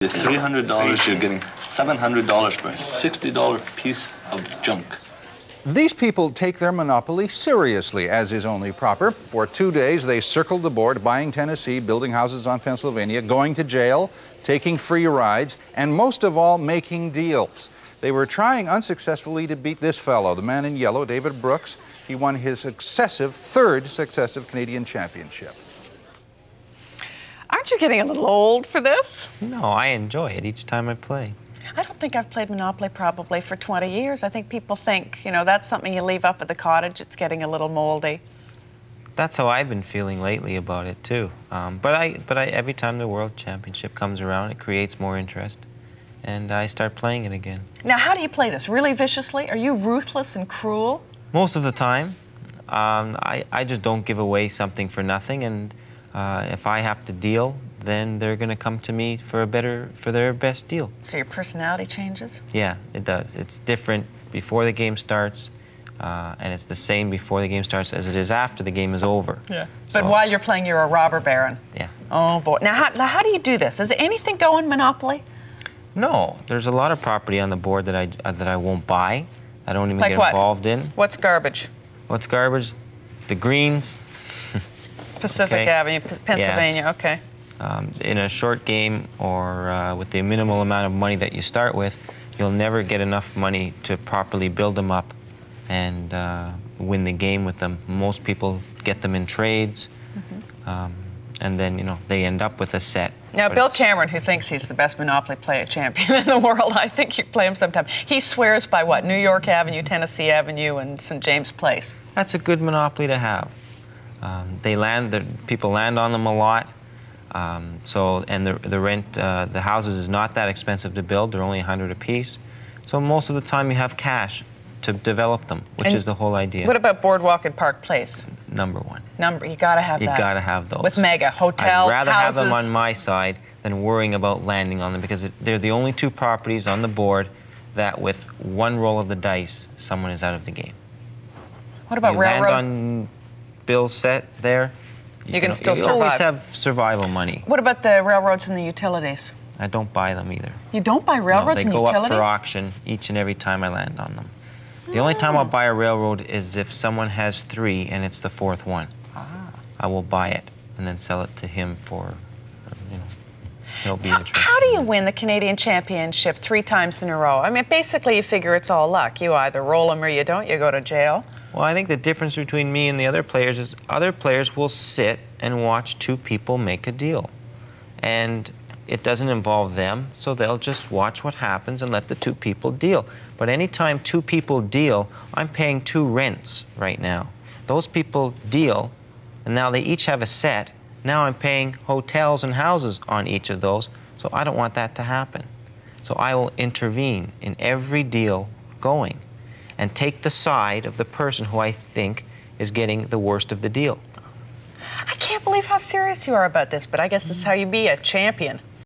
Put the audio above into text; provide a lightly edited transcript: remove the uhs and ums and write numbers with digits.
With $300, you're getting $700 for a $60 piece of junk. These people take their monopoly seriously, as is only proper. For 2 days, they circled the board, buying Tennessee, building houses on Pennsylvania, going to jail, taking free rides, and most of all, making deals. They were trying unsuccessfully to beat this fellow, the man in yellow, David Brooks. He won his third successive Canadian championship. Aren't you getting a little old for this? No, I enjoy it each time I play. I don't think I've played Monopoly probably for 20 years. I think people think, you know, that's something you leave up at the cottage. It's getting a little moldy. That's how I've been feeling lately about it too. But every time the World Championship comes around, it creates more interest, and I start playing it again. Now, how do you play this? Really viciously? Are you ruthless and cruel? Most of the time, I just don't give away something for nothing, and if I have to deal, then they're going to come to me for their best deal. So your personality changes? Yeah, it does. It's different before the game starts, and it's the same before the game starts as it is after the game is over. Yeah. So, but while you're playing, you're a robber baron. Yeah. Oh boy. Now how do you do this? Does anything go in Monopoly? No, there's a lot of property on the board that I won't buy. I don't even Like get what? involved in. What's garbage? What's garbage? The greens. Pacific Okay. Avenue, Pennsylvania. Yeah. Okay. In a short game, or with the minimal amount of money that you start with, you'll never get enough money to properly build them up and win the game with them. Most people get them in trades, and then, you know, they end up with a set. Now, Bill Cameron, who thinks he's the best Monopoly player champion in the world, I think you play him sometime. He swears by what? New York Avenue, Tennessee Avenue, and St. James Place. That's a good Monopoly to have. People land on them a lot. And the rent, the houses is not that expensive to build. They're only $100 a piece. So most of the time you have cash to develop them, which is the whole idea. What about Boardwalk and Park Place? Number one. You gotta have that. You gotta have those. With mega hotels, I'd rather houses. have them on my side than worrying about landing on them, because they're the only two properties on the board that with one roll of the dice, someone is out of the game. What about you railroad? land on Bill's set there, you can still you survive. always have survival money. What about the railroads and the utilities? I don't buy them either. You don't buy railroads and No, they go utilities? up for auction each and every time I land on them. The only time I'll buy a railroad is if someone has 3 and it's the 4th one. I will buy it and then sell it to him for, you know, he'll be interested. How do you win the Canadian Championship 3 times in a row? I mean, basically you figure it's all luck. You either roll them or you don't, you go to jail. Well, I think the difference between me and the other players is other players will sit and watch 2 people make a deal. And it doesn't involve them, so they'll just watch what happens and let the 2 people deal. But anytime 2 people deal, I'm paying 2 rents right now. Those people deal, and now they each have a set. Now I'm paying hotels and houses on each of those, so I don't want that to happen. So I will intervene in every deal going and take the side of the person who I think is getting the worst of the deal. I can't believe how serious you are about this, but I guess this is how you be a champion.